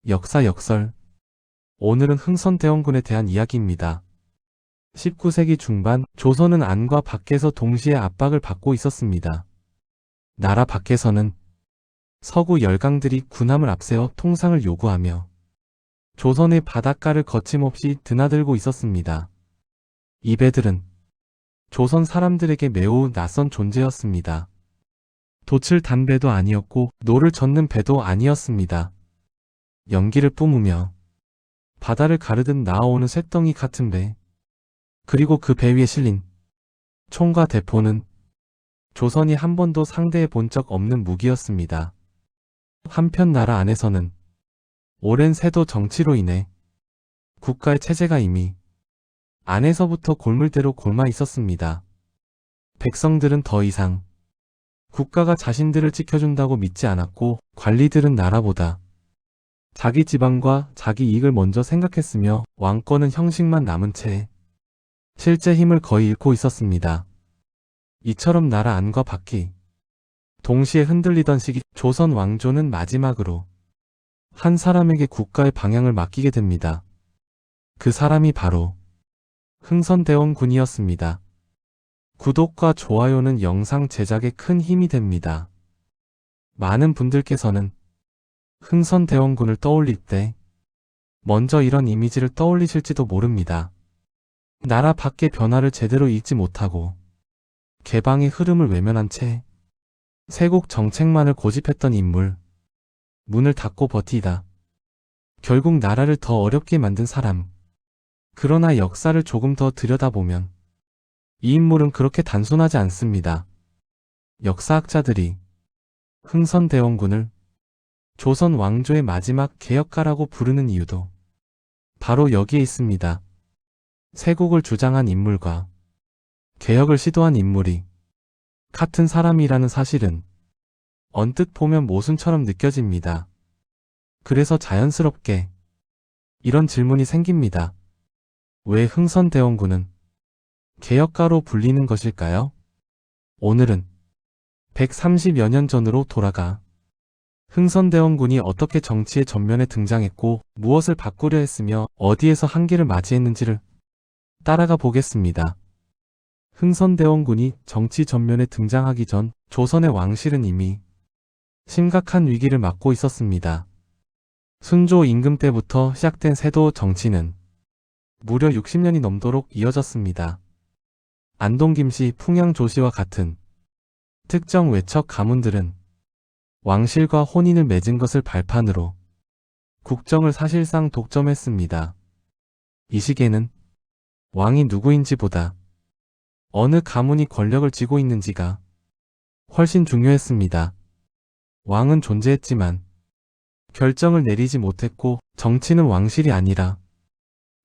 역사 역설. 오늘은 흥선대원군에 대한 이야기입니다. 19세기 중반, 조선은 안과 밖에서 동시에 압박을 받고 있었습니다. 나라 밖에서는 서구 열강들이 군함을 앞세워 통상을 요구하며 조선의 바닷가를 거침없이 드나들고 있었습니다. 이 배들은 조선 사람들에게 매우 낯선 존재였습니다. 돛을 단 배도 아니었고 노를 젓는 배도 아니었습니다. 연기를 뿜으며 바다를 가르듯 나아오는 쇳덩이 같은 배, 그리고 그 배 위에 실린 총과 대포는 조선이 한 번도 상대해 본 적 없는 무기였습니다. 한편 나라 안에서는 오랜 세도 정치로 인해 국가의 체제가 이미 안에서부터 골물대로 골마 있었습니다. 백성들은 더 이상 국가가 자신들을 지켜준다고 믿지 않았고, 관리들은 나라보다 자기 지방과 자기 이익을 먼저 생각했으며 왕권은 형식만 남은 채 실제 힘을 거의 잃고 있었습니다. 이처럼 나라 안과 밖이 동시에 흔들리던 시기, 조선 왕조는 마지막으로 한 사람에게 국가의 방향을 맡기게 됩니다. 그 사람이 바로 흥선대원군이었습니다. 구독과 좋아요는 영상 제작에 큰 힘이 됩니다. 많은 분들께서는 흥선대원군을 떠올릴 때 먼저 이런 이미지를 떠올리실지도 모릅니다. 나라 밖의 변화를 제대로 읽지 못하고 개방의 흐름을 외면한 채 세국 정책만을 고집했던 인물, 문을 닫고 버티다 결국 나라를 더 어렵게 만든 사람. 그러나 역사를 조금 더 들여다보면 이 인물은 그렇게 단순하지 않습니다. 역사학자들이 흥선대원군을 조선 왕조의 마지막 개혁가라고 부르는 이유도 바로 여기에 있습니다. 세국을 주장한 인물과 개혁을 시도한 인물이 같은 사람이라는 사실은 언뜻 보면 모순처럼 느껴집니다. 그래서 자연스럽게 이런 질문이 생깁니다. 왜 흥선대원군은 개혁가로 불리는 것일까요? 오늘은 130여 년 전으로 돌아가 흥선대원군이 어떻게 정치의 전면에 등장했고 무엇을 바꾸려 했으며 어디에서 한계를 맞이했는지를 따라가 보겠습니다. 흥선대원군이 정치 전면에 등장하기 전 조선의 왕실은 이미 심각한 위기를 맞고 있었습니다. 순조 임금 때부터 시작된 세도 정치는 무려 60년이 넘도록 이어졌습니다. 안동 김씨, 풍양 조씨와 같은 특정 외척 가문들은 왕실과 혼인을 맺은 것을 발판으로 국정을 사실상 독점했습니다. 이 시기에는 왕이 누구인지보다 어느 가문이 권력을 쥐고 있는지가 훨씬 중요했습니다. 왕은 존재했지만 결정을 내리지 못했고 정치는 왕실이 아니라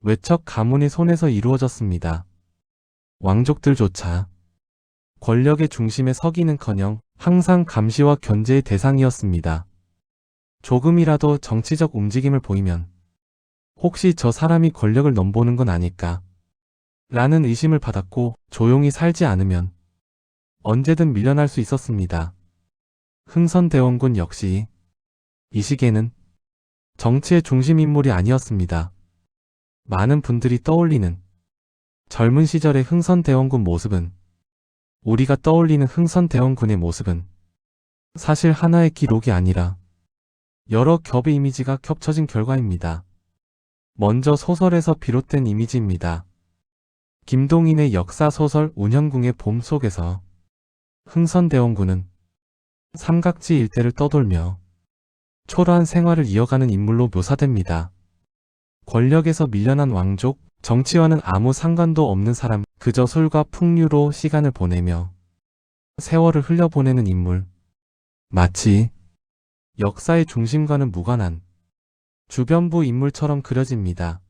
외척 가문의 손에서 이루어졌습니다. 왕족들조차 권력의 중심에 서기는커녕 항상 감시와 견제의 대상이었습니다. 조금이라도 정치적 움직임을 보이면 혹시 저 사람이 권력을 넘보는 건 아닐까 라는 의심을 받았고, 조용히 살지 않으면 언제든 밀려날 수 있었습니다. 흥선대원군 역시 이 시기에는 정치의 중심 인물이 아니었습니다. 많은 분들이 떠올리는 젊은 시절의 흥선대원군 모습은, 우리가 떠올리는 흥선대원군의 모습은 사실 하나의 기록이 아니라 여러 겹의 이미지가 겹쳐진 결과입니다. 먼저 소설에서 비롯된 이미지입니다. 김동인의 역사소설 운현궁의 봄 속에서 흥선대원군은 삼각지 일대를 떠돌며 초라한 생활을 이어가는 인물로 묘사됩니다. 권력에서 밀려난 왕족, 정치와는 아무 상관도 없는 사람, 그저 술과 풍류로 시간을 보내며 세월을 흘려보내는 인물. 마치 역사의 중심과는 무관한 주변부 인물처럼 그려집니다.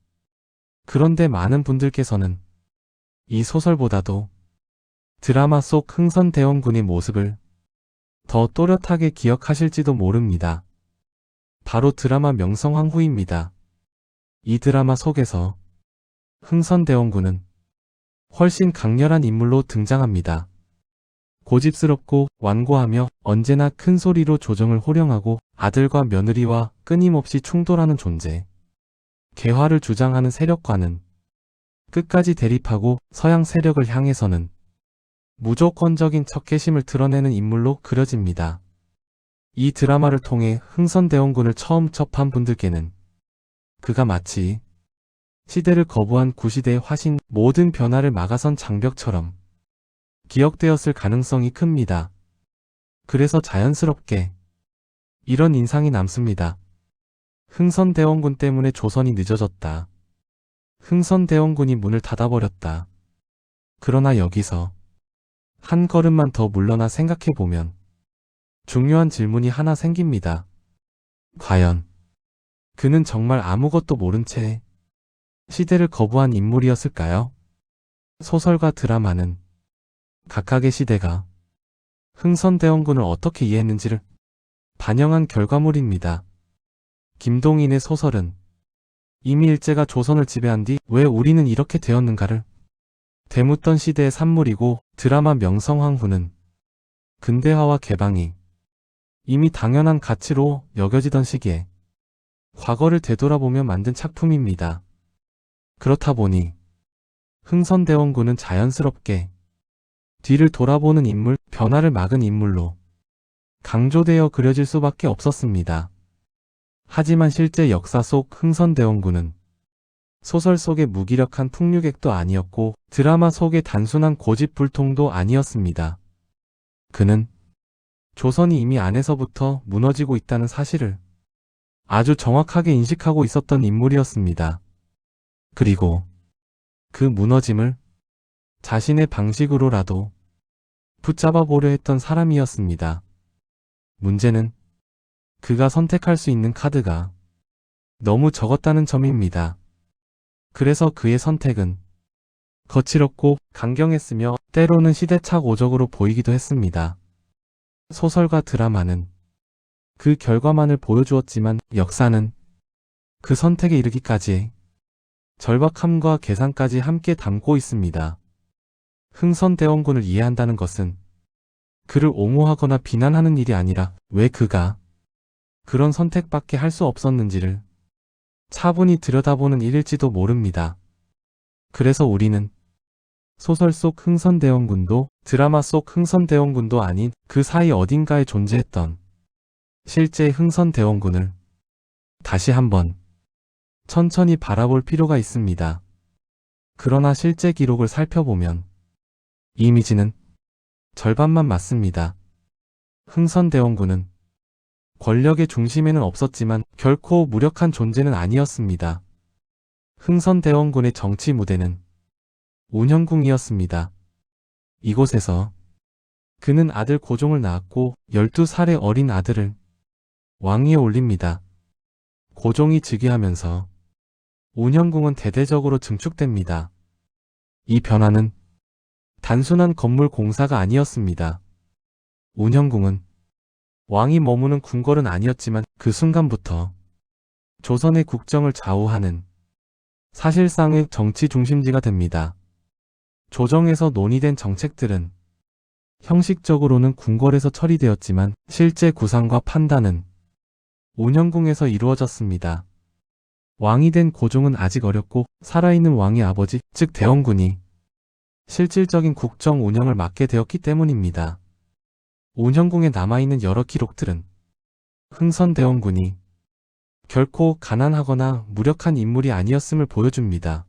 그런데 많은 분들께서는 이 소설보다도 드라마 속 흥선대원군의 모습을 더 또렷하게 기억하실지도 모릅니다. 바로 드라마 명성황후입니다. 이 드라마 속에서 흥선대원군은 훨씬 강렬한 인물로 등장합니다. 고집스럽고 완고하며 언제나 큰 소리로 조정을 호령하고 아들과 며느리와 끊임없이 충돌하는 존재. 개화를 주장하는 세력과는 끝까지 대립하고 서양 세력을 향해서는 무조건적인 적개심을 드러내는 인물로 그려집니다. 이 드라마를 통해 흥선대원군을 처음 접한 분들께는 그가 마치 시대를 거부한 구시대의 화신, 모든 변화를 막아선 장벽처럼 기억되었을 가능성이 큽니다. 그래서 자연스럽게 이런 인상이 남습니다. 흥선대원군 때문에 조선이 늦어졌다. 흥선대원군이 문을 닫아버렸다. 그러나 여기서 한 걸음만 더 물러나 생각해보면 중요한 질문이 하나 생깁니다. 과연 그는 정말 아무것도 모른 채 시대를 거부한 인물이었을까요? 소설과 드라마는 각각의 시대가 흥선대원군을 어떻게 이해했는지를 반영한 결과물입니다. 김동인의 소설은 이미 일제가 조선을 지배한 뒤 왜 우리는 이렇게 되었는가를 되묻던 시대의 산물이고, 드라마 명성황후는 근대화와 개방이 이미 당연한 가치로 여겨지던 시기에 과거를 되돌아보며 만든 작품입니다. 그렇다 보니 흥선대원군은 자연스럽게 뒤를 돌아보는 인물, 변화를 막은 인물로 강조되어 그려질 수밖에 없었습니다. 하지만 실제 역사 속 흥선대원군은 소설 속의 무기력한 풍류객도 아니었고 드라마 속의 단순한 고집불통도 아니었습니다. 그는 조선이 이미 안에서부터 무너지고 있다는 사실을 아주 정확하게 인식하고 있었던 인물이었습니다. 그리고 그 무너짐을 자신의 방식으로라도 붙잡아 보려 했던 사람이었습니다. 문제는 그가 선택할 수 있는 카드가 너무 적었다는 점입니다. 그래서 그의 선택은 거칠었고 강경했으며 때로는 시대착오적으로 보이기도 했습니다. 소설과 드라마는 그 결과만을 보여주었지만 역사는 그 선택에 이르기까지의 절박함과 계산까지 함께 담고 있습니다. 흥선대원군을 이해한다는 것은 그를 옹호하거나 비난하는 일이 아니라 왜 그가 그런 선택밖에 할 수 없었는지를 차분히 들여다보는 일일지도 모릅니다. 그래서 우리는 소설 속 흥선대원군도 드라마 속 흥선대원군도 아닌 그 사이 어딘가에 존재했던 실제 흥선대원군을 다시 한번 천천히 바라볼 필요가 있습니다. 그러나 실제 기록을 살펴보면 이미지는 절반만 맞습니다. 흥선대원군은 권력의 중심에는 없었지만 결코 무력한 존재는 아니었습니다. 흥선대원군의 정치 무대는 운현궁이었습니다. 이곳에서 그는 아들 고종을 낳았고 12살의 어린 아들을 왕위에 올립니다. 고종이 즉위하면서 운현궁은 대대적으로 증축됩니다. 이 변화는 단순한 건물 공사가 아니었습니다. 운현궁은 왕이 머무는 궁궐은 아니었지만 그 순간부터 조선의 국정을 좌우하는 사실상의 정치 중심지가 됩니다. 조정에서 논의된 정책들은 형식적으로는 궁궐에서 처리되었지만 실제 구상과 판단은 운현궁에서 이루어졌습니다. 왕이 된 고종은 아직 어렸고 살아있는 왕의 아버지, 즉 대원군이 실질적인 국정 운영을 맡게 되었기 때문입니다. 운현궁에 남아있는 여러 기록들은 흥선대원군이 결코 가난하거나 무력한 인물이 아니었음을 보여줍니다.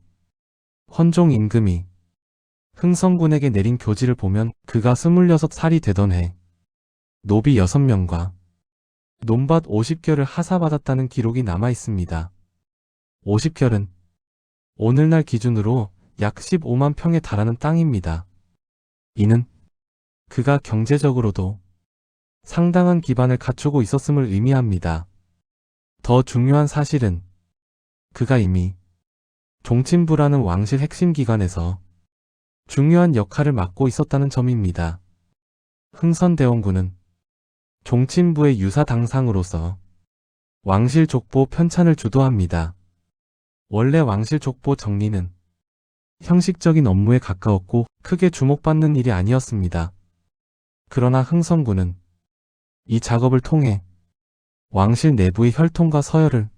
헌종 임금이 흥선군에게 내린 교지를 보면 그가 26살이 되던 해 노비 6명과 논밭 50결을 하사받았다는 기록이 남아있습니다. 50결은 오늘날 기준으로 약 15만 평에 달하는 땅입니다. 이는 그가 경제적으로도 상당한 기반을 갖추고 있었음을 의미합니다. 더 중요한 사실은 그가 이미 종친부라는 왕실 핵심 기관에서 중요한 역할을 맡고 있었다는 점입니다. 흥선대원군은 종친부의 유사당상으로서 왕실 족보 편찬을 주도합니다. 원래 왕실 족보 정리는 형식적인 업무에 가까웠고 크게 주목받는 일이 아니었습니다. 그러나 흥선군은 이 작업을 통해 왕실 내부의 혈통과 서열을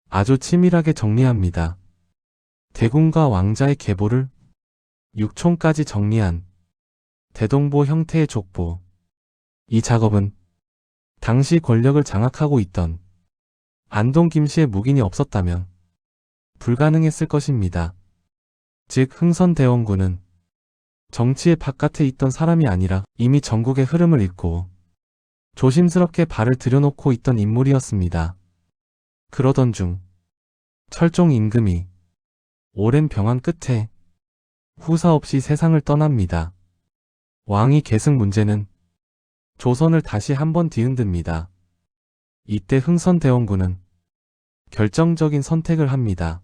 아주 치밀하게 정리합니다. 대군과 왕자의 계보를 육총까지 정리한 대동보 형태의 족보. 이 작업은 당시 권력을 장악하고 있던 안동 김씨의 묵인이 없었다면 불가능했을 것입니다. 즉 흥선대원군은 정치의 바깥에 있던 사람이 아니라 이미 전국의 흐름을 읽고 조심스럽게 발을 들여놓고 있던 인물이었습니다. 그러던 중 철종 임금이 오랜 병환 끝에 후사 없이 세상을 떠납니다. 왕위 계승 문제는 조선을 다시 한번 뒤흔듭니다. 이때 흥선대원군은 결정적인 선택을 합니다.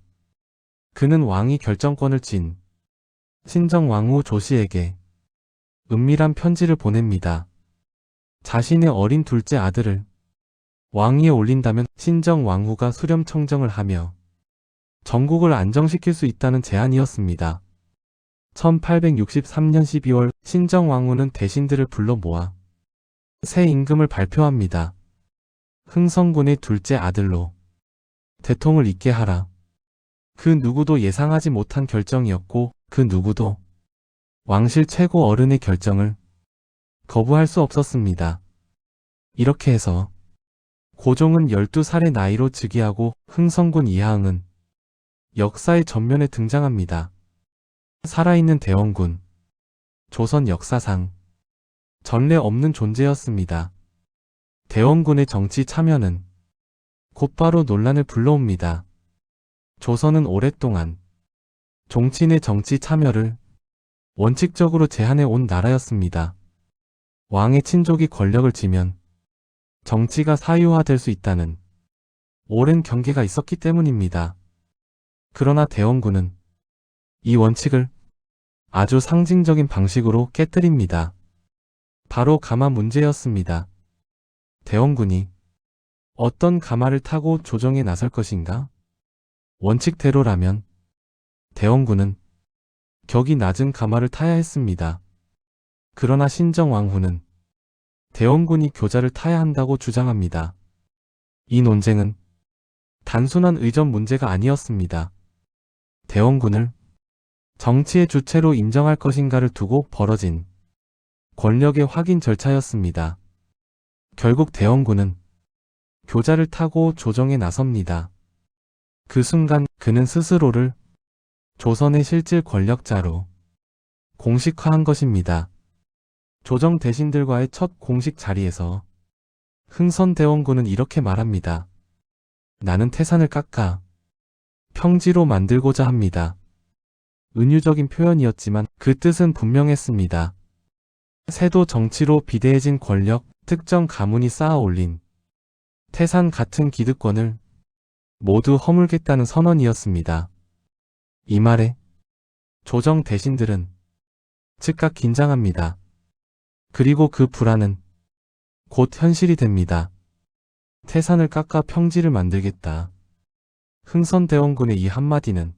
그는 왕위 결정권을 쥔 신정왕후 조씨에게 은밀한 편지를 보냅니다. 자신의 어린 둘째 아들을 왕위에 올린다면 신정왕후가 수렴청정을 하며 전국을 안정시킬 수 있다는 제안이었습니다. 1863년 12월 신정왕후는 대신들을 불러 모아 새 임금을 발표합니다. 흥선군의 둘째 아들로 대통을 잇게 하라. 그 누구도 예상하지 못한 결정이었고 그 누구도 왕실 최고 어른의 결정을 거부할 수 없었습니다. 이렇게 해서 고종은 12살의 나이로 즉위하고 흥선군 이하응은 역사의 전면에 등장합니다. 살아있는 대원군, 조선 역사상 전례 없는 존재였습니다. 대원군의 정치 참여는 곧바로 논란을 불러옵니다. 조선은 오랫동안 종친의 정치 참여를 원칙적으로 제한해 온 나라였습니다. 왕의 친족이 권력을 쥐면 정치가 사유화될 수 있다는 오랜 경계가 있었기 때문입니다. 그러나 대원군은 이 원칙을 아주 상징적인 방식으로 깨뜨립니다. 바로 가마 문제였습니다. 대원군이 어떤 가마를 타고 조정에 나설 것인가? 원칙대로라면 대원군은 격이 낮은 가마를 타야 했습니다. 그러나 신정왕후는 대원군이 교자를 타야 한다고 주장합니다. 이 논쟁은 단순한 의전 문제가 아니었습니다. 대원군을 정치의 주체로 인정할 것인가를 두고 벌어진 권력의 확인 절차였습니다. 결국 대원군은 교자를 타고 조정에 나섭니다. 그 순간 그는 스스로를 조선의 실질 권력자로 공식화한 것입니다. 조정 대신들과의 첫 공식 자리에서 흥선대원군은 이렇게 말합니다. 나는 태산을 깎아 평지로 만들고자 합니다. 은유적인 표현이었지만 그 뜻은 분명했습니다. 세도 정치로 비대해진 권력, 특정 가문이 쌓아 올린 태산 같은 기득권을 모두 허물겠다는 선언이었습니다. 이 말에 조정 대신들은 즉각 긴장합니다. 그리고 그 불안은 곧 현실이 됩니다. 태산을 깎아 평지를 만들겠다. 흥선대원군의 이 한마디는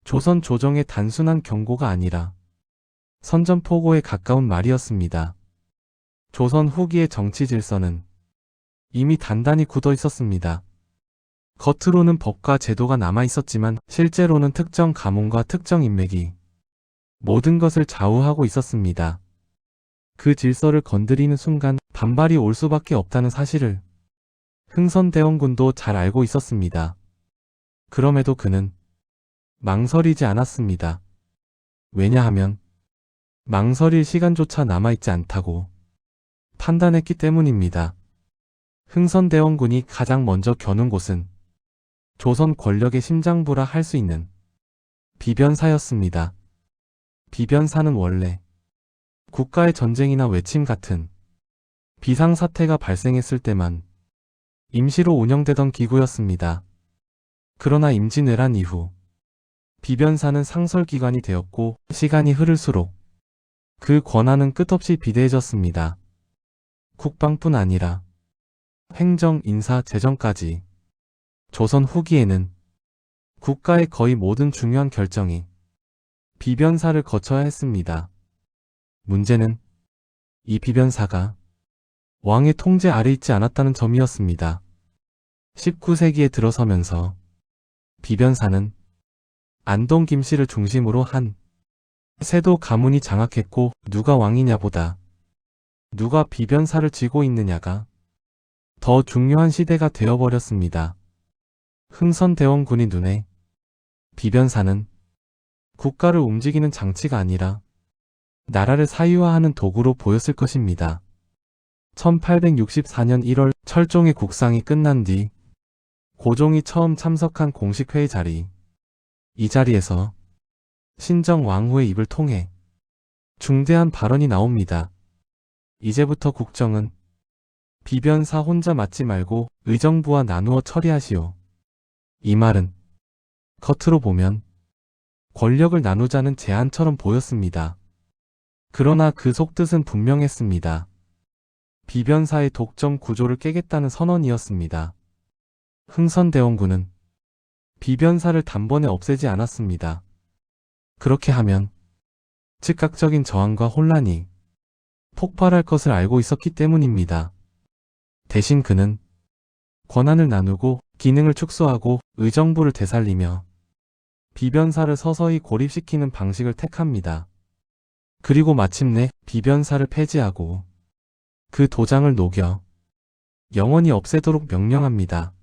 조선 조정의 단순한 경고가 아니라 선전포고에 가까운 말이었습니다. 조선 후기의 정치 질서는 이미 단단히 굳어 있었습니다. 겉으로는 법과 제도가 남아 있었지만 실제로는 특정 가문과 특정 인맥이 모든 것을 좌우하고 있었습니다. 그 질서를 건드리는 순간 반발이 올 수밖에 없다는 사실을 흥선대원군도 잘 알고 있었습니다. 그럼에도 그는 망설이지 않았습니다. 왜냐하면 망설일 시간조차 남아있지 않다고 판단했기 때문입니다. 흥선대원군이 가장 먼저 겨눈 곳은 조선 권력의 심장부라 할 수 있는 비변사였습니다. 비변사는 원래 국가의 전쟁이나 외침 같은 비상사태가 발생했을 때만 임시로 운영되던 기구였습니다. 그러나 임진왜란 이후 비변사는 상설기관이 되었고 시간이 흐를수록 그 권한은 끝없이 비대해졌습니다. 국방뿐 아니라 행정, 인사, 재정까지 조선 후기에는 국가의 거의 모든 중요한 결정이 비변사를 거쳐야 했습니다. 문제는 이 비변사가 왕의 통제 아래 있지 않았다는 점이었습니다. 19세기에 들어서면서 비변사는 안동 김씨를 중심으로 한 세도 가문이 장악했고 누가 왕이냐보다 누가 비변사를 쥐고 있느냐가 더 중요한 시대가 되어버렸습니다. 흥선대원군이 눈에 비변사는 국가를 움직이는 장치가 아니라 나라를 사유화하는 도구로 보였을 것입니다. 1864년 1월 철종의 국상이 끝난 뒤 고종이 처음 참석한 공식회의 자리, 이 자리에서 신정 왕후의 입을 통해 중대한 발언이 나옵니다. 이제부터 국정은 비변사 혼자 맡지 말고 의정부와 나누어 처리하시오. 이 말은 겉으로 보면 권력을 나누자는 제안처럼 보였습니다. 그러나 그 속뜻은 분명했습니다. 비변사의 독점 구조를 깨겠다는 선언이었습니다. 흥선대원군은 비변사를 단번에 없애지 않았습니다. 그렇게 하면 즉각적인 저항과 혼란이 폭발할 것을 알고 있었기 때문입니다. 대신 그는 권한을 나누고 기능을 축소하고 의정부를 되살리며 비변사를 서서히 고립시키는 방식을 택합니다. 그리고 마침내 비변사를 폐지하고 그 도장을 녹여 영원히 없애도록 명령합니다.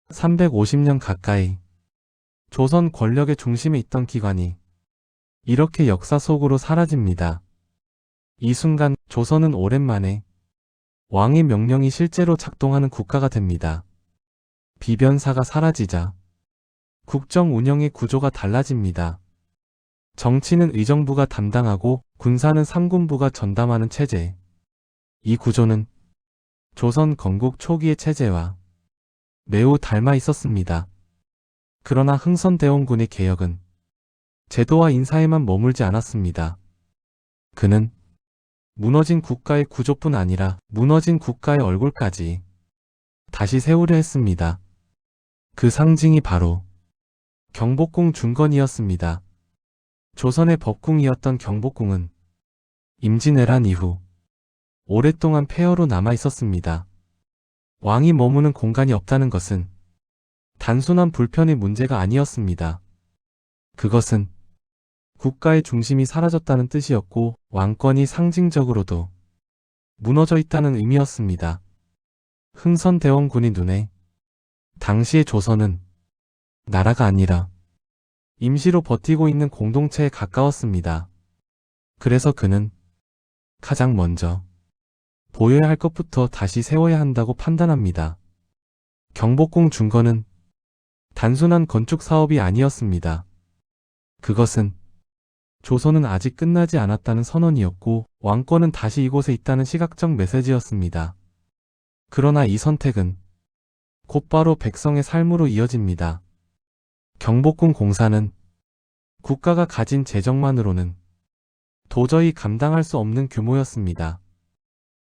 350년 가까이 조선 권력의 중심에 있던 기관이 이렇게 역사 속으로 사라집니다. 이 순간 조선은 오랜만에 왕의 명령이 실제로 작동하는 국가가 됩니다. 비변사가 사라지자 국정 운영의 구조가 달라집니다. 정치는 의정부가 담당하고 군사는 삼군부가 전담하는 체제. 이 구조는 조선 건국 초기의 체제와 매우 닮아 있었습니다. 그러나 흥선대원군의 개혁은 제도와 인사에만 머물지 않았습니다. 그는 무너진 국가의 구조뿐 아니라 무너진 국가의 얼굴까지 다시 세우려 했습니다. 그 상징이 바로 경복궁 중건이었습니다. 조선의 법궁이었던 경복궁은 임진왜란 이후 오랫동안 폐허로 남아 있었습니다. 왕이 머무는 공간이 없다는 것은 단순한 불편의 문제가 아니었습니다. 그것은 국가의 중심이 사라졌다는 뜻이었고 왕권이 상징적으로도 무너져 있다는 의미였습니다. 흥선대원군이 눈에 당시의 조선은 나라가 아니라 임시로 버티고 있는 공동체에 가까웠습니다. 그래서 그는 가장 먼저 보여야 할 것부터 다시 세워야 한다고 판단합니다. 경복궁 중건은 단순한 건축 사업이 아니었습니다. 그것은 조선은 아직 끝나지 않았다는 선언이었고 왕권은 다시 이곳에 있다는 시각적 메시지였습니다. 그러나 이 선택은 곧바로 백성의 삶으로 이어집니다. 경복궁 공사는 국가가 가진 재정만으로는 도저히 감당할 수 없는 규모였습니다.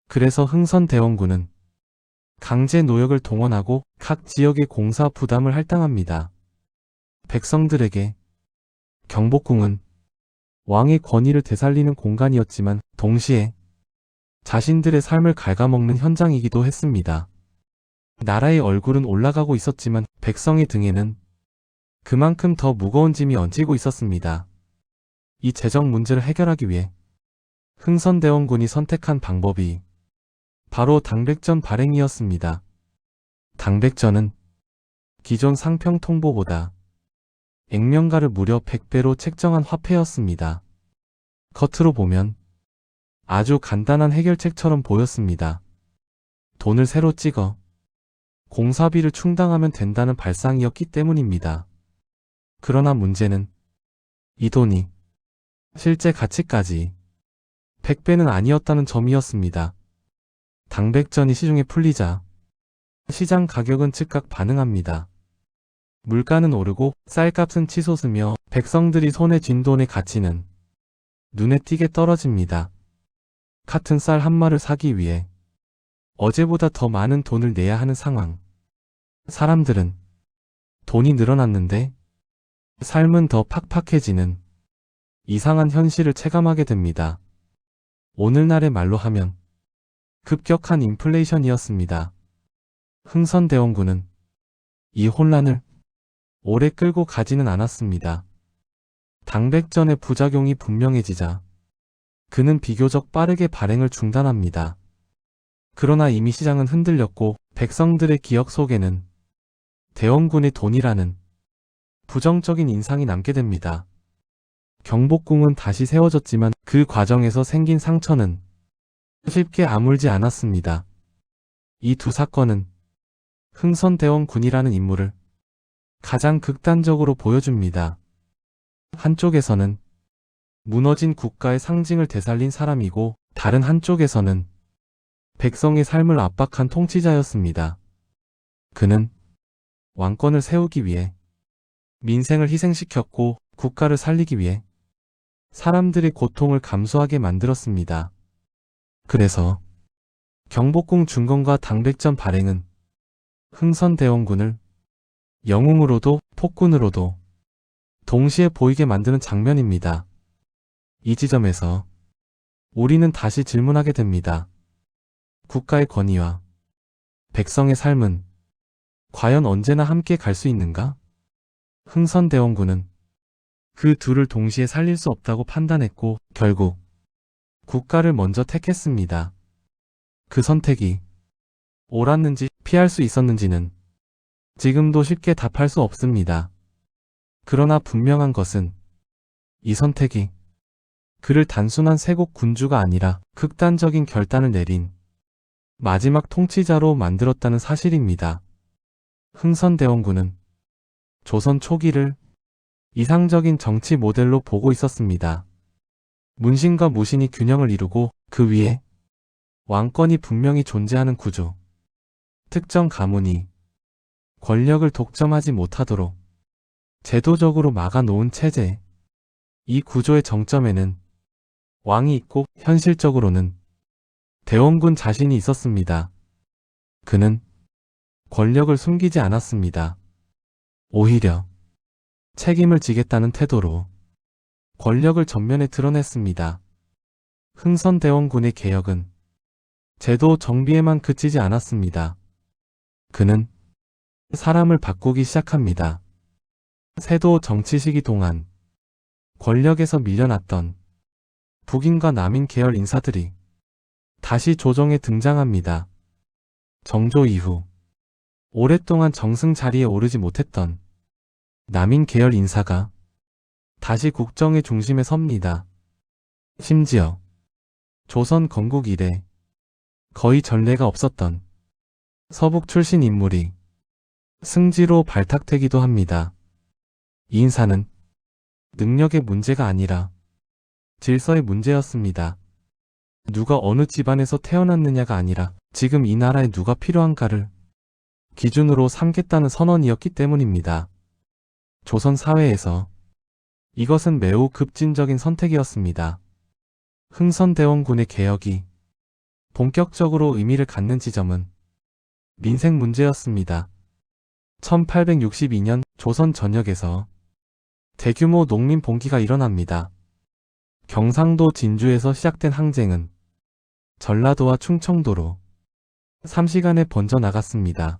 그래서 흥선대원군은 강제 노역을 동원하고 각 지역의 공사 부담을 할당합니다. 백성들에게 경복궁은 왕의 권위를 되살리는 공간이었지만 동시에 자신들의 삶을 갉아먹는 현장이기도 했습니다. 나라의 얼굴은 올라가고 있었지만 백성의 등에는 그만큼 더 무거운 짐이 얹히고 있었습니다. 이 재정 문제를 해결하기 위해 흥선대원군이 선택한 방법이 바로 당백전 발행이었습니다. 당백전은 기존 상평통보보다 액면가를 무려 100배로 책정한 화폐였습니다. 겉으로 보면 아주 간단한 해결책처럼 보였습니다. 돈을 새로 찍어 공사비를 충당하면 된다는 발상이었기 때문입니다. 그러나 문제는 이 돈이 실제 가치까지 100배는 아니었다는 점이었습니다. 당백전이 시중에 풀리자 시장 가격은 즉각 반응합니다. 물가는 오르고 쌀값은 치솟으며 백성들이 손에 쥔 돈의 가치는 눈에 띄게 떨어집니다. 같은 쌀 한 마를 사기 위해 어제보다 더 많은 돈을 내야 하는 상황. 사람들은 돈이 늘어났는데 삶은 더 팍팍해지는 이상한 현실을 체감하게 됩니다. 오늘날의 말로 하면 급격한 인플레이션이었습니다. 흥선대원군은 이 혼란을 오래 끌고 가지는 않았습니다. 당백전의 부작용이 분명해지자 그는 비교적 빠르게 발행을 중단합니다. 그러나 이미 시장은 흔들렸고 백성들의 기억 속에는 대원군의 돈이라는 부정적인 인상이 남게 됩니다. 경복궁은 다시 세워졌지만 그 과정에서 생긴 상처는 쉽게 아물지 않았습니다. 이 두 사건은 흥선대원군이라는 인물을 가장 극단적으로 보여줍니다. 한쪽에서는 무너진 국가의 상징을 되살린 사람이고 다른 한쪽에서는 백성의 삶을 압박한 통치자였습니다. 그는 왕권을 세우기 위해 민생을 희생시켰고 국가를 살리기 위해 사람들의 고통을 감수하게 만들었습니다. 그래서 경복궁 중건과 당백전 발행은 흥선대원군을 영웅으로도 폭군으로도 동시에 보이게 만드는 장면입니다. 이 지점에서 우리는 다시 질문하게 됩니다. 국가의 권위와 백성의 삶은 과연 언제나 함께 갈 수 있는가? 흥선대원군은 그 둘을 동시에 살릴 수 없다고 판단했고 결국 국가를 먼저 택했습니다. 그 선택이 옳았는지 피할 수 있었는지는 지금도 쉽게 답할 수 없습니다. 그러나 분명한 것은 이 선택이 그를 단순한 세국 군주가 아니라 극단적인 결단을 내린 마지막 통치자로 만들었다는 사실입니다. 흥선대원군은 조선 초기를 이상적인 정치 모델로 보고 있었습니다. 문신과 무신이 균형을 이루고 그 위에 왕권이 분명히 존재하는 구조. 특정 가문이 권력을 독점하지 못하도록 제도적으로 막아놓은 체제. 이 구조의 정점에는 왕이 있고 현실적으로는 대원군 자신이 있었습니다. 그는 권력을 숨기지 않았습니다. 오히려 책임을 지겠다는 태도로 권력을 전면에 드러냈습니다. 흥선대원군의 개혁은 제도 정비에만 그치지 않았습니다. 그는 사람을 바꾸기 시작합니다. 세도 정치 시기 동안 권력에서 밀려났던 북인과 남인 계열 인사들이 다시 조정에 등장합니다. 정조 이후 오랫동안 정승 자리에 오르지 못했던 남인 계열 인사가 다시 국정의 중심에 섭니다. 심지어 조선 건국 이래 거의 전례가 없었던 서북 출신 인물이 승지로 발탁되기도 합니다. 이 인사는 능력의 문제가 아니라 질서의 문제였습니다. 누가 어느 집안에서 태어났느냐가 아니라 지금 이 나라에 누가 필요한가를 기준으로 삼겠다는 선언이었기 때문입니다. 조선 사회에서 이것은 매우 급진적인 선택이었습니다. 흥선대원군의 개혁이 본격적으로 의미를 갖는 지점은 민생 문제였습니다. 1862년 조선 전역에서 대규모 농민 봉기가 일어납니다. 경상도 진주에서 시작된 항쟁은 전라도와 충청도로 3시간에 번져나갔습니다.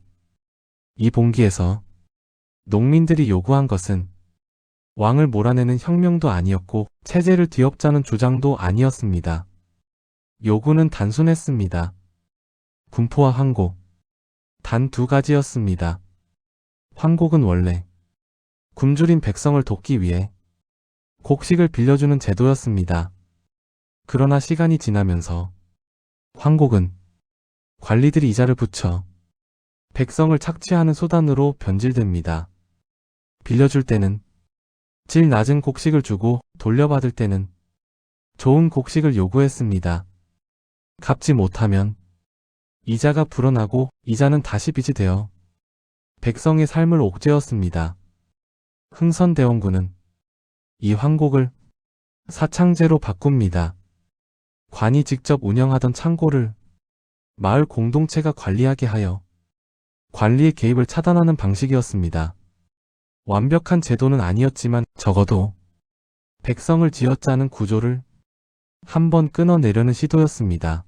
이 봉기에서 농민들이 요구한 것은 왕을 몰아내는 혁명도 아니었고 체제를 뒤엎자는 주장도 아니었습니다. 요구는 단순했습니다. 군포와 황곡. 단 두 가지였습니다. 황곡은 원래 굶주린 백성을 돕기 위해 곡식을 빌려주는 제도였습니다. 그러나 시간이 지나면서 황곡은 관리들이 이자를 붙여 백성을 착취하는 수단으로 변질됩니다. 빌려줄 때는 질 낮은 곡식을 주고 돌려받을 때는 좋은 곡식을 요구했습니다. 갚지 못하면 이자가 불어나고 이자는 다시 빚이 되어 백성의 삶을 옥죄었습니다. 흥선대원군은 이 황곡을 사창제로 바꿉니다. 관이 직접 운영하던 창고를 마을 공동체가 관리하게 하여 관리의 개입을 차단하는 방식이었습니다. 완벽한 제도는 아니었지만 적어도 백성을 쥐어짜는 구조를 한번 끊어내려는 시도였습니다.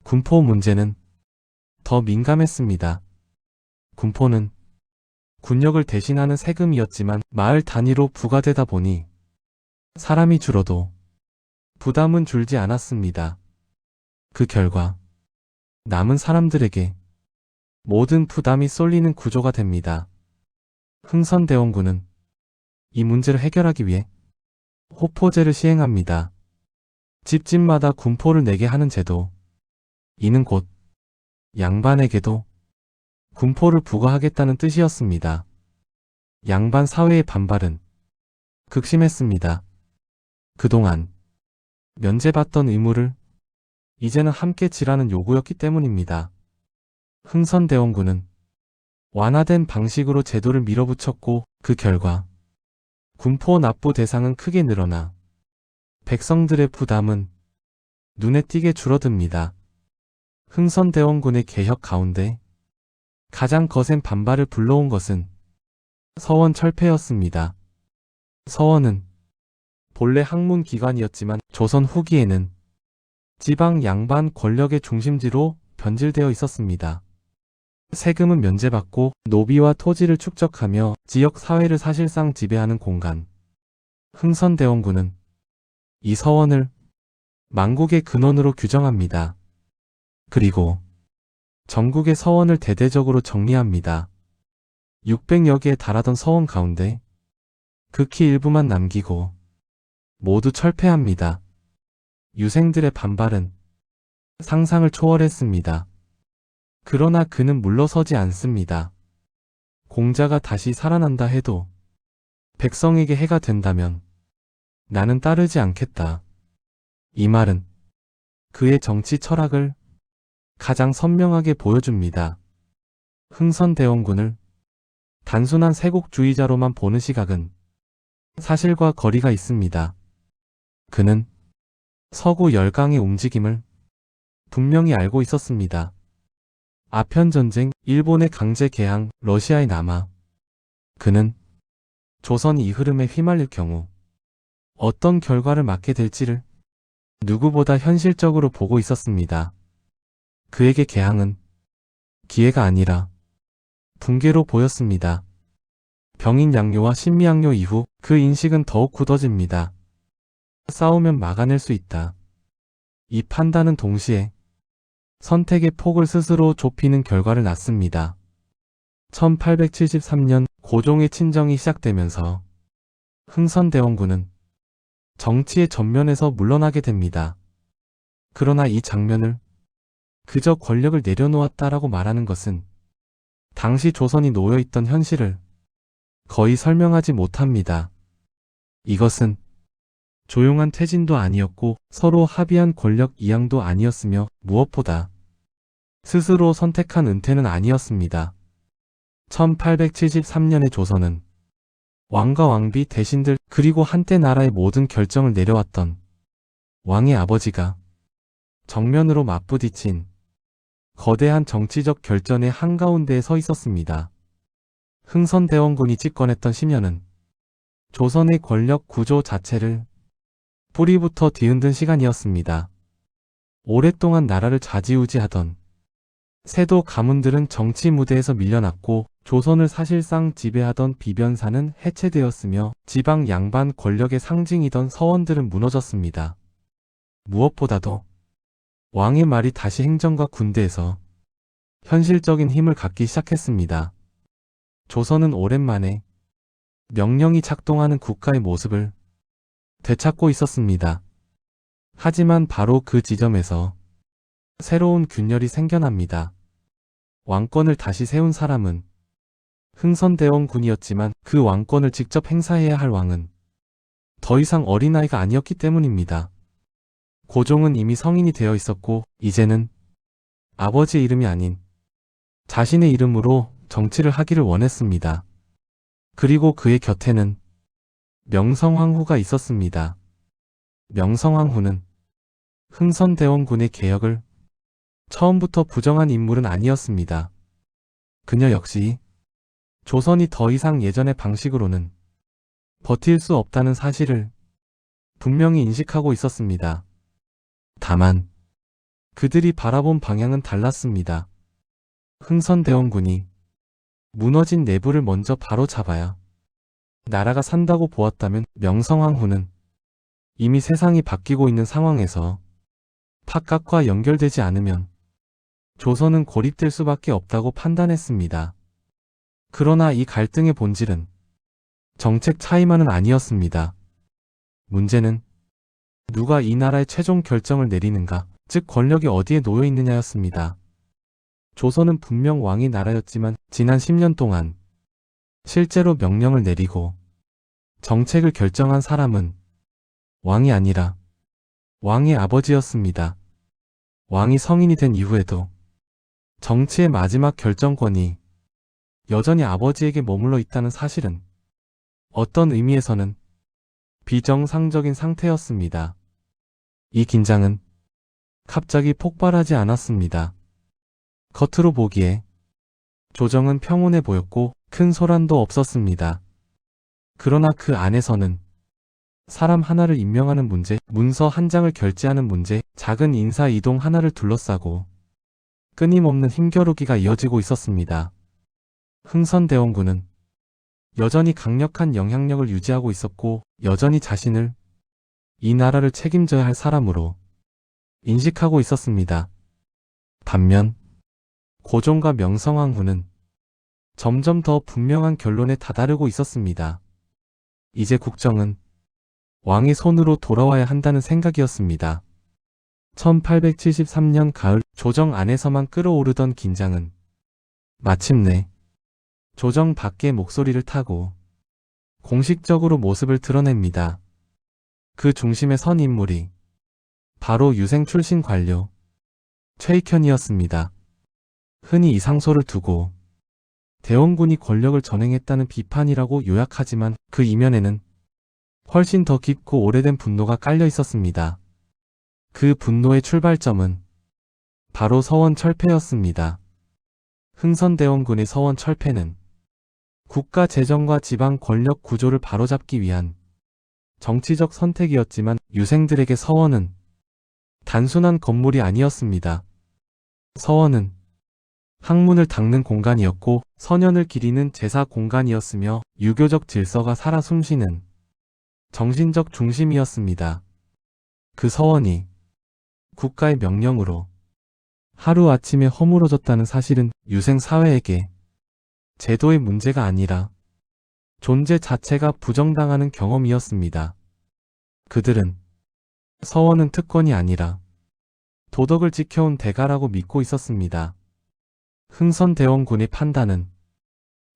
군포 문제는 더 민감했습니다. 군포는 군역을 대신하는 세금이었지만 마을 단위로 부과되다 보니 사람이 줄어도 부담은 줄지 않았습니다. 그 결과 남은 사람들에게 모든 부담이 쏠리는 구조가 됩니다. 흥선대원군은 이 문제를 해결하기 위해 호포제를 시행합니다. 집집마다 군포를 내게 하는 제도. 이는 곧 양반에게도 군포를 부과하겠다는 뜻이었습니다. 양반 사회의 반발은 극심했습니다. 그동안 면제받던 의무를 이제는 함께 지라는 요구였기 때문입니다. 흥선대원군은 완화된 방식으로 제도를 밀어붙였고 그 결과 군포 납부 대상은 크게 늘어나 백성들의 부담은 눈에 띄게 줄어듭니다. 흥선대원군의 개혁 가운데 가장 거센 반발을 불러온 것은 서원 철폐였습니다. 서원은 본래 학문기관이었지만 조선 후기에는 지방 양반 권력의 중심지로 변질되어 있었습니다. 세금은 면제받고 노비와 토지를 축적하며 지역 사회를 사실상 지배하는 공간. 흥선대원군은 이 서원을 만국의 근원으로 규정합니다. 그리고 전국의 서원을 대대적으로 정리합니다. 600여 개에 달하던 서원 가운데 극히 일부만 남기고 모두 철폐합니다. 유생들의 반발은 상상을 초월했습니다. 그러나 그는 물러서지 않습니다. 공자가 다시 살아난다 해도 백성에게 해가 된다면 나는 따르지 않겠다. 이 말은 그의 정치 철학을 가장 선명하게 보여줍니다. 흥선대원군을 단순한 세국주의자로만 보는 시각은 사실과 거리가 있습니다. 그는 서구 열강의 움직임을 분명히 알고 있었습니다. 아편전쟁, 일본의 강제 개항, 러시아의 남하. 그는 조선이 이 흐름에 휘말릴 경우 어떤 결과를 맞게 될지를 누구보다 현실적으로 보고 있었습니다. 그에게 개항은 기회가 아니라 붕괴로 보였습니다. 병인양요와 신미양요 이후 그 인식은 더욱 굳어집니다. 싸우면 막아낼 수 있다. 이 판단은 동시에 선택의 폭을 스스로 좁히는 결과를 낳습니다. 1873년 고종의 친정이 시작되면서 흥선대원군은 정치의 전면에서 물러나게 됩니다. 그러나 이 장면을 그저 권력을 내려놓았다라고 말하는 것은 당시 조선이 놓여있던 현실을 거의 설명하지 못합니다. 이것은 조용한 퇴진도 아니었고 서로 합의한 권력 이양도 아니었으며 무엇보다 스스로 선택한 은퇴는 아니었습니다. 1873년의 조선은 왕과 왕비 대신들 그리고 한때 나라의 모든 결정을 내려왔던 왕의 아버지가 정면으로 맞부딪힌 거대한 정치적 결전의 한가운데에 서 있었습니다. 흥선대원군이 집권했던 10년은 조선의 권력 구조 자체를 뿌리부터 뒤흔든 시간이었습니다. 오랫동안 나라를 좌지우지하던 세도 가문들은 정치 무대에서 밀려났고 조선을 사실상 지배하던 비변사는 해체되었으며 지방 양반 권력의 상징이던 서원들은 무너졌습니다. 무엇보다도 왕의 말이 다시 행정과 군대에서 현실적인 힘을 갖기 시작했습니다. 조선은 오랜만에 명령이 작동하는 국가의 모습을 되찾고 있었습니다. 하지만 바로 그 지점에서 새로운 균열이 생겨납니다. 왕권을 다시 세운 사람은 흥선대원군이었지만 그 왕권을 직접 행사해야 할 왕은 더 이상 어린아이가 아니었기 때문입니다. 고종은 이미 성인이 되어 있었고 이제는 아버지의 이름이 아닌 자신의 이름으로 정치를 하기를 원했습니다. 그리고 그의 곁에는 명성황후가 있었습니다. 명성황후는 흥선대원군의 개혁을 처음부터 부정한 인물은 아니었습니다. 그녀 역시 조선이 더 이상 예전의 방식으로는 버틸 수 없다는 사실을 분명히 인식하고 있었습니다. 다만 그들이 바라본 방향은 달랐습니다. 흥선대원군이 무너진 내부를 먼저 바로잡아야 나라가 산다고 보았다면 명성황후는 이미 세상이 바뀌고 있는 상황에서 팥값과 연결되지 않으면 조선은 고립될 수밖에 없다고 판단했습니다. 그러나 이 갈등의 본질은 정책 차이만은 아니었습니다. 문제는 누가 이 나라의 최종 결정을 내리는가, 즉 권력이 어디에 놓여 있느냐였습니다. 조선은 분명 왕이 나라였지만 지난 10년 동안 실제로 명령을 내리고 정책을 결정한 사람은 왕이 아니라 왕의 아버지였습니다. 왕이 성인이 된 이후에도 정치의 마지막 결정권이 여전히 아버지에게 머물러 있다는 사실은 어떤 의미에서는 비정상적인 상태였습니다. 이 긴장은 갑자기 폭발하지 않았습니다. 겉으로 보기에 조정은 평온해 보였고 큰 소란도 없었습니다. 그러나 그 안에서는 사람 하나를 임명하는 문제, 문서 한 장을 결제하는 문제, 작은 인사 이동 하나를 둘러싸고 끊임없는 힘겨루기가 이어지고 있었습니다. 흥선대원군은 여전히 강력한 영향력을 유지하고 있었고 여전히 자신을 이 나라를 책임져야 할 사람으로 인식하고 있었습니다. 반면 고종과 명성황후는 점점 더 분명한 결론에 다다르고 있었습니다. 이제 국정은 왕의 손으로 돌아와야 한다는 생각이었습니다. 1873년 가을 조정 안에서만 끓어오르던 긴장은 마침내 조정 밖의 목소리를 타고 공식적으로 모습을 드러냅니다. 그 중심에 선 인물이 바로 유생 출신 관료 최익현이었습니다. 흔히 이 상소를 두고 대원군이 권력을 전행했다는 비판이라고 요약하지만 그 이면에는 훨씬 더 깊고 오래된 분노가 깔려 있었습니다. 그 분노의 출발점은 바로 서원 철폐였습니다. 흥선대원군의 서원 철폐는 국가 재정과 지방 권력 구조를 바로잡기 위한 정치적 선택이었지만 유생들에게 서원은 단순한 건물이 아니었습니다. 서원은 학문을 닦는 공간이었고 선연을 기리는 제사 공간이었으며 유교적 질서가 살아 숨쉬는 정신적 중심이었습니다. 그 서원이 국가의 명령으로 하루아침에 허물어졌다는 사실은 유생 사회에게 제도의 문제가 아니라 존재 자체가 부정당하는 경험이었습니다. 그들은 서원은 특권이 아니라 도덕을 지켜온 대가라고 믿고 있었습니다. 흥선대원군의 판단은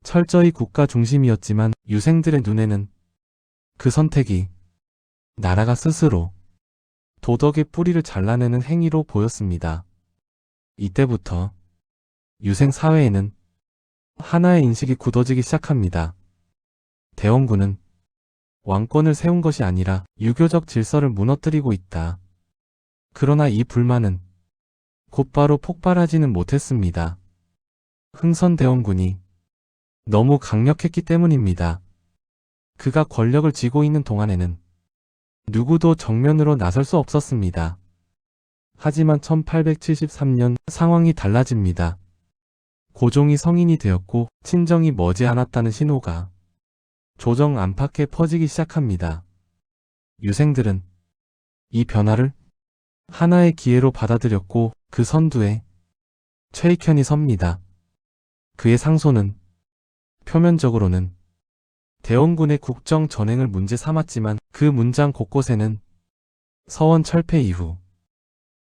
철저히 국가 중심이었지만 유생들의 눈에는 그 선택이 나라가 스스로 도덕의 뿌리를 잘라내는 행위로 보였습니다. 이때부터 유생 사회에는 하나의 인식이 굳어지기 시작합니다. 대원군은 왕권을 세운 것이 아니라 유교적 질서를 무너뜨리고 있다. 그러나 이 불만은 곧바로 폭발하지는 못했습니다. 흥선대원군이 너무 강력했기 때문입니다. 그가 권력을 쥐고 있는 동안에는 누구도 정면으로 나설 수 없었습니다. 하지만 1873년 상황이 달라집니다. 고종이 성인이 되었고 친정이 머지않았다는 신호가 조정 안팎에 퍼지기 시작합니다. 유생들은 이 변화를 하나의 기회로 받아들였고 그 선두에 최익현이 섭니다. 그의 상소는 표면적으로는 대원군의 국정 전행을 문제 삼았지만 그 문장 곳곳에는 서원 철폐 이후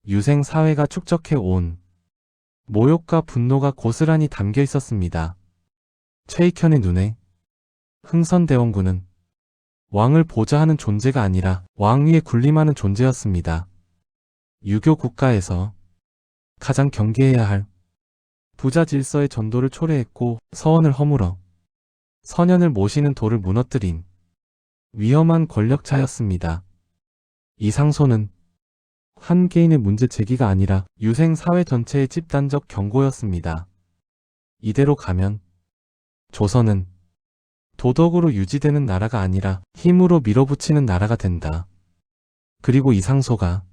유생 사회가 축적해 온 모욕과 분노가 고스란히 담겨 있었습니다. 최익현의 눈에 흥선대원군은 왕을 보좌하는 존재가 아니라 왕 위에 군림하는 존재였습니다. 유교 국가에서 가장 경계해야 할 부자 질서의 전도를 초래했고 서원을 허물어 선연을 모시는 도를 무너뜨린 위험한 권력자였습니다. 이 상소는 한 개인의 문제 제기가 아니라 유생 사회 전체의 집단적 경고였습니다. 이대로 가면 조선은 도덕으로 유지되는 나라가 아니라 힘으로 밀어붙이는 나라가 된다. 그리고 이 상소가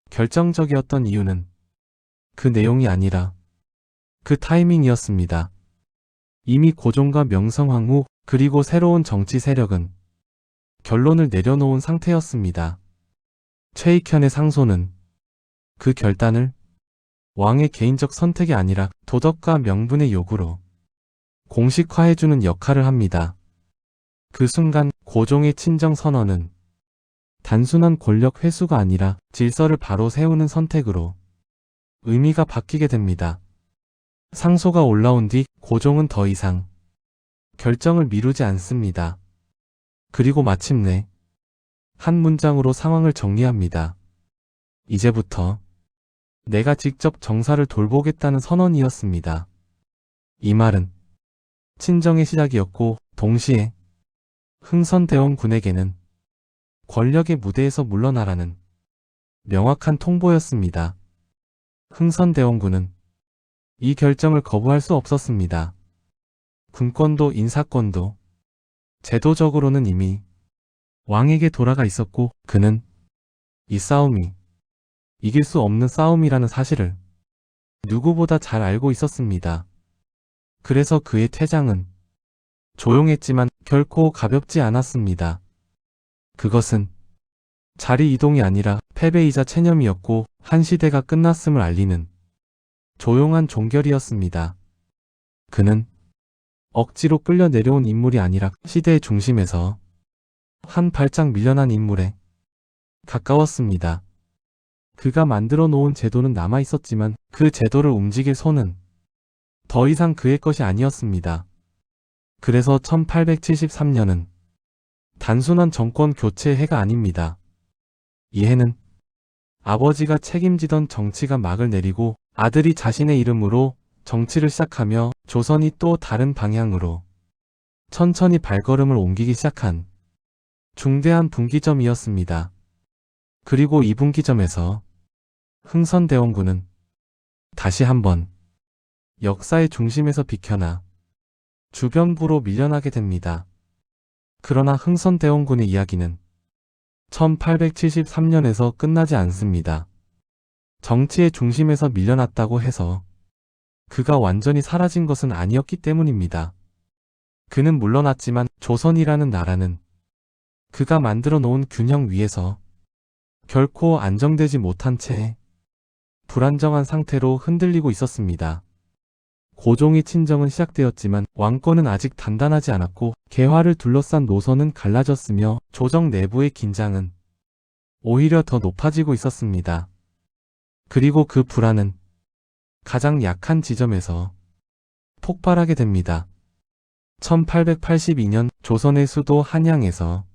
결정적이었던 이유는 그 내용이 아니라 그 타이밍이었습니다. 이미 고종과 명성황후 그리고 새로운 정치 세력은 결론을 내려놓은 상태였습니다. 최익현의 상소는 그 결단을 왕의 개인적 선택이 아니라 도덕과 명분의 요구로 공식화해주는 역할을 합니다. 그 순간 고종의 친정 선언은 단순한 권력 회수가 아니라 질서를 바로 세우는 선택으로 의미가 바뀌게 됩니다. 상소가 올라온 뒤 고종은 더 이상 결정을 미루지 않습니다. 그리고 마침내 한 문장으로 상황을 정리합니다. 이제부터 내가 직접 정사를 돌보겠다는 선언이었습니다. 이 말은 친정의 시작이었고 동시에 흥선대원군에게는 권력의 무대에서 물러나라는 명확한 통보였습니다. 흥선대원군은 이 결정을 거부할 수 없었습니다. 군권도 인사권도 제도적으로는 이미 왕에게 돌아가 있었고 그는 이 싸움이 이길 수 없는 싸움이라는 사실을 누구보다 잘 알고 있었습니다. 그래서 그의 퇴장은 조용했지만 결코 가볍지 않았습니다. 그것은 자리 이동이 아니라 패배이자 체념이었고 한 시대가 끝났음을 알리는 조용한 종결이었습니다. 그는 억지로 끌려 내려온 인물이 아니라 시대의 중심에서 한 발짝 밀려난 인물에 가까웠습니다. 그가 만들어 놓은 제도는 남아 있었지만 그 제도를 움직일 손은 더 이상 그의 것이 아니었습니다. 그래서 1873년은 단순한 정권 교체의 해가 아닙니다. 이 해는 아버지가 책임지던 정치가 막을 내리고 아들이 자신의 이름으로 정치를 시작하며 조선이 또 다른 방향으로 천천히 발걸음을 옮기기 시작한 중대한 분기점이었습니다. 그리고 이 분기점에서 흥선대원군은 다시 한번 역사의 중심에서 비켜나 주변부로 밀려나게 됩니다. 그러나 흥선대원군의 이야기는 1873년에서 끝나지 않습니다. 정치의 중심에서 밀려났다고 해서 그가 완전히 사라진 것은 아니었기 때문입니다. 그는 물러났지만 조선이라는 나라는 그가 만들어 놓은 균형 위에서 결코 안정되지 못한 채 불안정한 상태로 흔들리고 있었습니다. 고종의 친정은 시작되었지만 왕권은 아직 단단하지 않았고 개화를 둘러싼 노선은 갈라졌으며 조정 내부의 긴장은 오히려 더 높아지고 있었습니다. 그리고 그 불안은 가장 약한 지점에서 폭발하게 됩니다. 1882년 조선의 수도 한양에서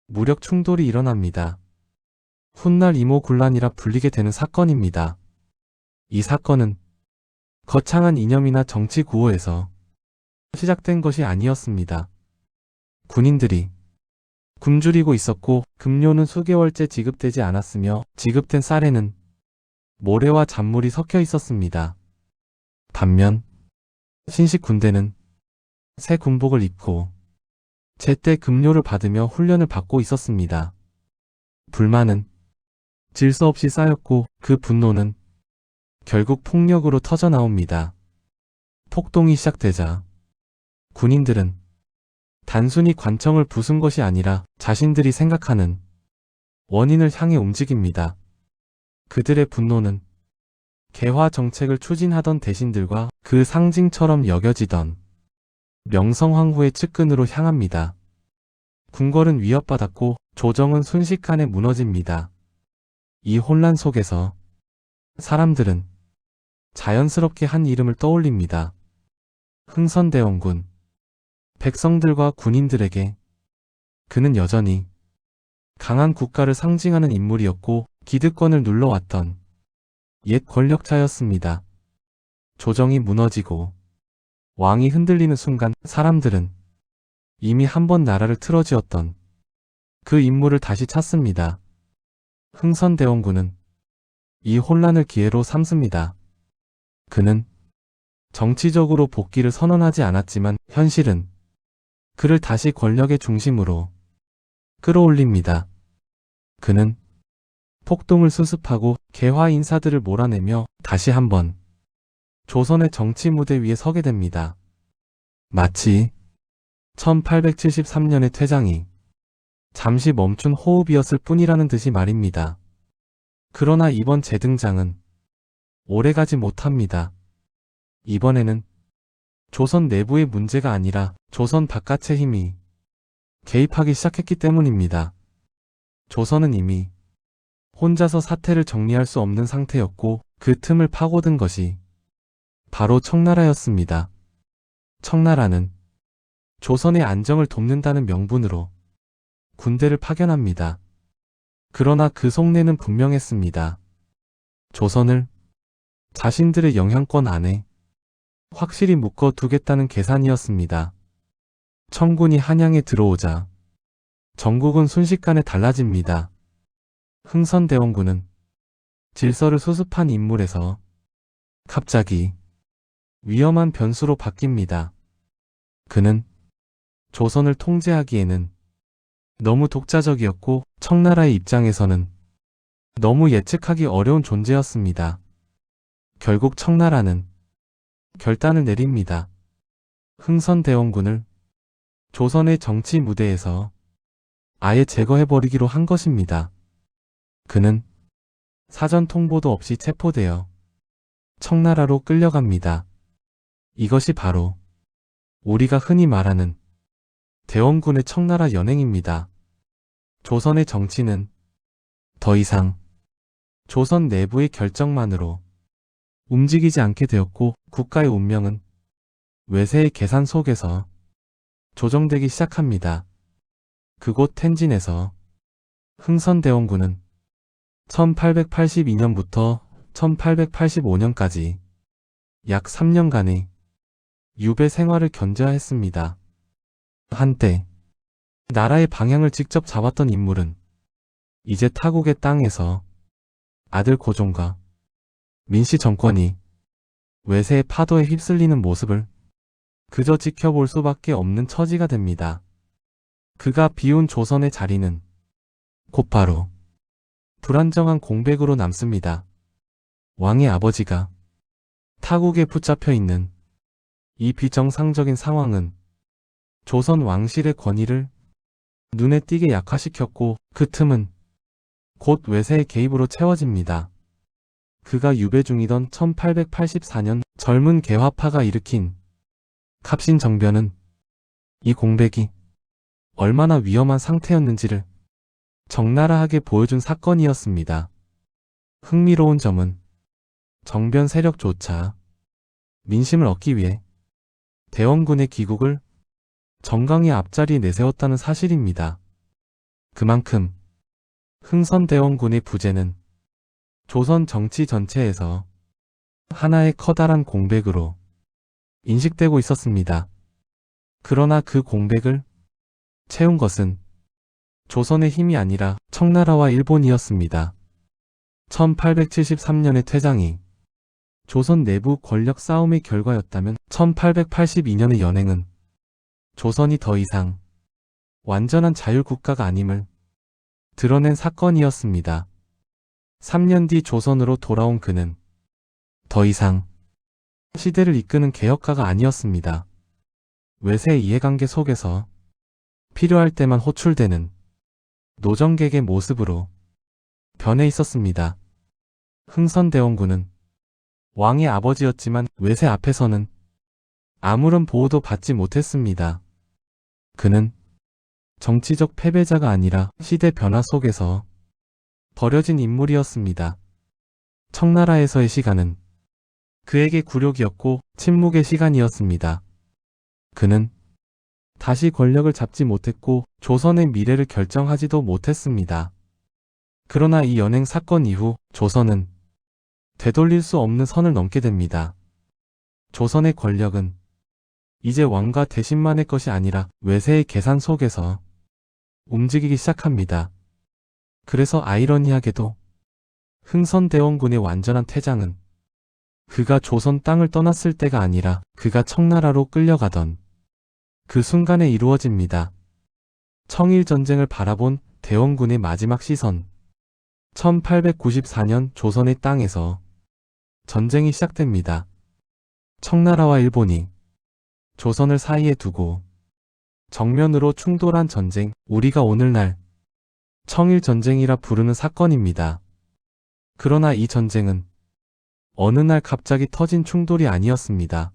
무력 충돌이 일어납니다. 훗날 이모군란이라 불리게 되는 사건입니다. 이 사건은 거창한 이념이나 정치 구호에서 시작된 것이 아니었습니다. 군인들이 굶주리고 있었고 급료는 수개월째 지급되지 않았으며 지급된 쌀에는 모래와 잔물이 섞여 있었습니다. 반면 신식 군대는 새 군복을 입고 제때 급료를 받으며 훈련을 받고 있었습니다. 불만은 질서 없이 쌓였고 그 분노는 결국 폭력으로 터져나옵니다. 폭동이 시작되자 군인들은 단순히 관청을 부순 것이 아니라 자신들이 생각하는 원인을 향해 움직입니다. 그들의 분노는 개화 정책을 추진하던 대신들과 그 상징처럼 여겨지던 명성황후의 측근으로 향합니다. 궁궐은 위협받았고 조정은 순식간에 무너집니다. 이 혼란 속에서 사람들은 자연스럽게 한 이름을 떠올립니다. 흥선대원군. 백성들과 군인들에게 그는 여전히 강한 국가를 상징하는 인물이었고 기득권을 눌러왔던 옛 권력자였습니다. 조정이 무너지고 왕이 흔들리는 순간 사람들은 이미 한 번 나라를 틀어쥐었던 그 인물을 다시 찾습니다. 흥선대원군은 이 혼란을 기회로 삼습니다. 그는 정치적으로 복귀를 선언하지 않았지만 현실은 그를 다시 권력의 중심으로 끌어올립니다. 그는 폭동을 수습하고 개화 인사들을 몰아내며 다시 한번 조선의 정치 무대 위에 서게 됩니다. 마치 1873년의 퇴장이 잠시 멈춘 호흡이었을 뿐이라는 듯이 말입니다. 그러나 이번 재등장은 오래가지 못합니다. 이번에는 조선 내부의 문제가 아니라 조선 바깥의 힘이 개입하기 시작했기 때문입니다. 조선은 이미 혼자서 사태를 정리할 수 없는 상태였고 그 틈을 파고든 것이 바로 청나라였습니다. 청나라는 조선의 안정을 돕는다는 명분으로 군대를 파견합니다. 그러나 그 속내는 분명했습니다. 조선을 자신들의 영향권 안에 확실히 묶어두겠다는 계산이었습니다. 청군이 한양에 들어오자 전국은 순식간에 달라집니다. 흥선대원군은 질서를 수습한 인물에서 갑자기 위험한 변수로 바뀝니다. 그는 조선을 통제하기에는 너무 독자적이었고 청나라의 입장에서는 너무 예측하기 어려운 존재였습니다. 결국 청나라는 결단을 내립니다. 흥선대원군을 조선의 정치 무대에서 아예 제거해버리기로 한 것입니다. 그는 사전 통보도 없이 체포되어 청나라로 끌려갑니다. 이것이 바로 우리가 흔히 말하는 대원군의 청나라 연행입니다. 조선의 정치는 더 이상 조선 내부의 결정만으로 움직이지 않게 되었고 국가의 운명은 외세의 계산 속에서 조정되기 시작합니다. 그곳 텐진에서 흥선대원군은 1882년부터 1885년까지 약 3년간의 유배 생활을 견뎌했습니다. 한때 나라의 방향을 직접 잡았던 인물은 이제 타국의 땅에서 아들 고종과 민씨 정권이 외세의 파도에 휩쓸리는 모습을 그저 지켜볼 수밖에 없는 처지가 됩니다. 그가 비운 조선의 자리는 곧바로 불안정한 공백으로 남습니다. 왕의 아버지가 타국에 붙잡혀 있는 이 비정상적인 상황은 조선 왕실의 권위를 눈에 띄게 약화시켰고 그 틈은 곧 외세의 개입으로 채워집니다. 그가 유배 중이던 1884년 젊은 개화파가 일으킨 갑신정변은 이 공백이 얼마나 위험한 상태였는지를 적나라하게 보여준 사건이었습니다. 흥미로운 점은 정변 세력조차 민심을 얻기 위해 대원군의 기국을 정강의 앞자리에 내세웠다는 사실입니다. 그만큼 흥선대원군의 부재는 조선 정치 전체에서 하나의 커다란 공백으로 인식되고 있었습니다. 그러나 그 공백을 채운 것은 조선의 힘이 아니라 청나라와 일본이었습니다. 1873년의 퇴장이 조선 내부 권력 싸움의 결과였다면 1882년의 연행은 조선이 더 이상 완전한 자율국가가 아님을 드러낸 사건이었습니다. 3년 뒤 조선으로 돌아온 그는 더 이상 시대를 이끄는 개혁가가 아니었습니다. 외세 이해관계 속에서 필요할 때만 호출되는 노정객의 모습으로 변해 있었습니다. 흥선대원군은 왕의 아버지였지만 외세 앞에서는 아무런 보호도 받지 못했습니다. 그는 정치적 패배자가 아니라 시대 변화 속에서 버려진 인물이었습니다. 청나라에서의 시간은 그에게 굴욕이었고 침묵의 시간이었습니다. 그는 다시 권력을 잡지 못했고 조선의 미래를 결정하지도 못했습니다. 그러나 이 연행 사건 이후 조선은 되돌릴 수 없는 선을 넘게 됩니다. 조선의 권력은 이제 왕과 대신만의 것이 아니라 외세의 계산 속에서 움직이기 시작합니다. 그래서 아이러니하게도 흥선대원군의 완전한 퇴장은 그가 조선 땅을 떠났을 때가 아니라 그가 청나라로 끌려가던 그 순간에 이루어집니다. 청일전쟁을 바라본 대원군의 마지막 시선. 1894년 조선의 땅에서 전쟁이 시작됩니다. 청나라와 일본이 조선을 사이에 두고 정면으로 충돌한 전쟁, 우리가 오늘날 청일전쟁이라 부르는 사건입니다. 그러나 이 전쟁은 어느 날 갑자기 터진 충돌이 아니었습니다.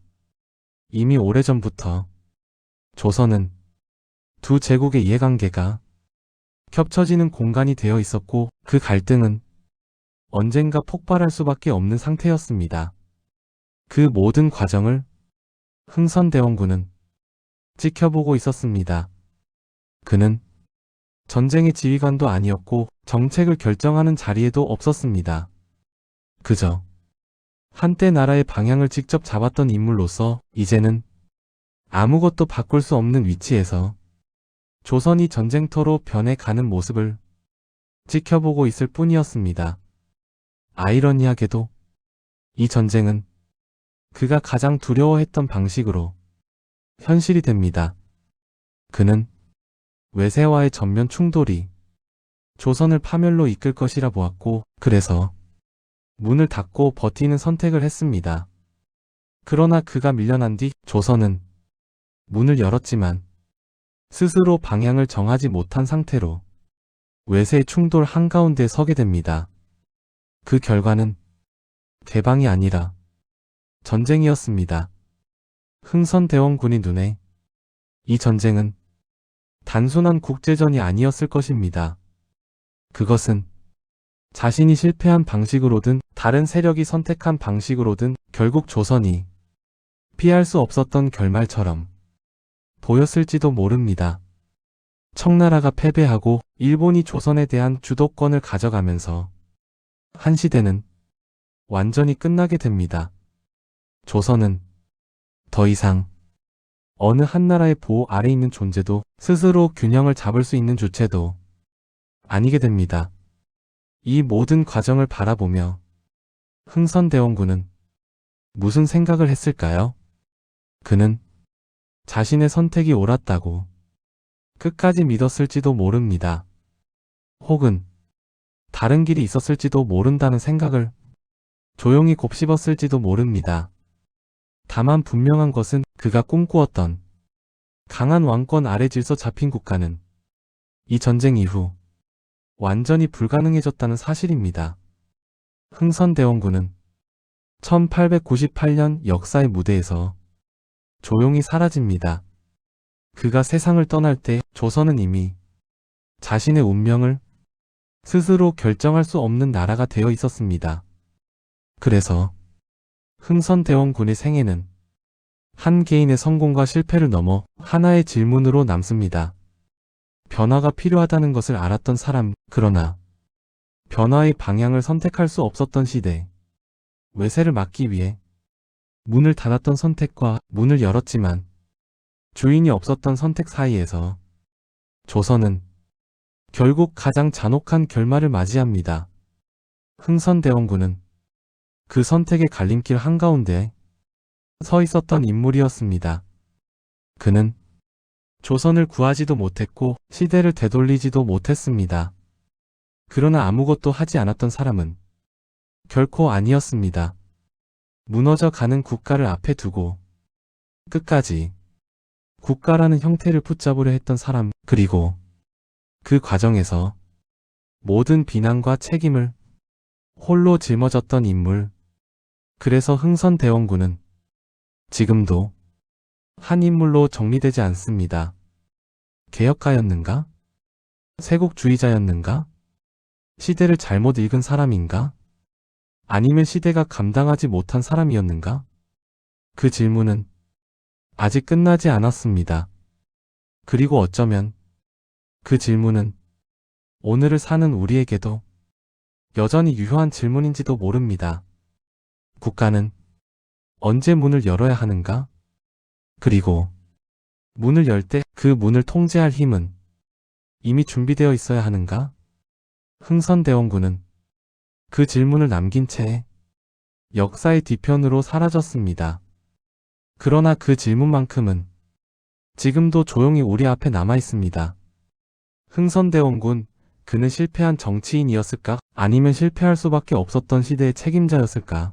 이미 오래전부터 조선은 두 제국의 이해관계가 겹쳐지는 공간이 되어 있었고 그 갈등은 언젠가 폭발할 수밖에 없는 상태였습니다. 그 모든 과정을 흥선대원군은 지켜보고 있었습니다. 그는 전쟁의 지휘관도 아니었고 정책을 결정하는 자리에도 없었습니다. 그저 한때 나라의 방향을 직접 잡았던 인물로서 이제는 아무것도 바꿀 수 없는 위치에서 조선이 전쟁터로 변해가는 모습을 지켜보고 있을 뿐이었습니다. 아이러니하게도 이 전쟁은 그가 가장 두려워했던 방식으로 현실이 됩니다. 그는 외세와의 전면 충돌이 조선을 파멸로 이끌 것이라 보았고 그래서 문을 닫고 버티는 선택을 했습니다. 그러나 그가 밀려난 뒤 조선은 문을 열었지만 스스로 방향을 정하지 못한 상태로 외세의 충돌 한가운데 서게 됩니다. 그 결과는 개방이 아니라 전쟁이었습니다. 흥선대원군이 눈에 이 전쟁은 단순한 국제전이 아니었을 것입니다. 그것은 자신이 실패한 방식으로든 다른 세력이 선택한 방식으로든 결국 조선이 피할 수 없었던 결말처럼 보였을지도 모릅니다. 청나라가 패배하고 일본이 조선에 대한 주도권을 가져가면서 한 시대는 완전히 끝나게 됩니다. 조선은 더 이상 어느 한 나라의 보호 아래 있는 존재도 스스로 균형을 잡을 수 있는 주체도 아니게 됩니다. 이 모든 과정을 바라보며 흥선대원군은 무슨 생각을 했을까요? 그는 자신의 선택이 옳았다고 끝까지 믿었을지도 모릅니다. 혹은 다른 길이 있었을지도 모른다는 생각을 조용히 곱씹었을지도 모릅니다. 다만 분명한 것은 그가 꿈꾸었던 강한 왕권 아래 질서 잡힌 국가는 이 전쟁 이후 완전히 불가능해졌다는 사실입니다. 흥선대원군은 1898년 역사의 무대에서 조용히 사라집니다. 그가 세상을 떠날 때 조선은 이미 자신의 운명을 스스로 결정할 수 없는 나라가 되어 있었습니다. 그래서 흥선대원군의 생애는 한 개인의 성공과 실패를 넘어 하나의 질문으로 남습니다. 변화가 필요하다는 것을 알았던 사람, 그러나 변화의 방향을 선택할 수 없었던 시대, 외세를 막기 위해 문을 닫았던 선택과 문을 열었지만 주인이 없었던 선택 사이에서 조선은 결국 가장 잔혹한 결말을 맞이합니다. 흥선대원군은 그 선택의 갈림길 한가운데 서 있었던 인물이었습니다. 그는 조선을 구하지도 못했고 시대를 되돌리지도 못했습니다. 그러나 아무것도 하지 않았던 사람은 결코 아니었습니다. 무너져 가는 국가를 앞에 두고 끝까지 국가라는 형태를 붙잡으려 했던 사람, 그리고 그 과정에서 모든 비난과 책임을 홀로 짊어졌던 인물. 그래서 흥선대원군은 지금도 한 인물로 정리되지 않습니다. 개혁가였는가? 세국주의자였는가? 시대를 잘못 읽은 사람인가? 아니면 시대가 감당하지 못한 사람이었는가? 그 질문은 아직 끝나지 않았습니다. 그리고 어쩌면 그 질문은 오늘을 사는 우리에게도 여전히 유효한 질문인지도 모릅니다. 국가는 언제 문을 열어야 하는가? 그리고 문을 열 때 그 문을 통제할 힘은 이미 준비되어 있어야 하는가? 흥선대원군은 그 질문을 남긴 채 역사의 뒤편으로 사라졌습니다. 그러나 그 질문만큼은 지금도 조용히 우리 앞에 남아 있습니다. 흥선대원군, 그는 실패한 정치인이었을까? 아니면 실패할 수밖에 없었던 시대의 책임자였을까?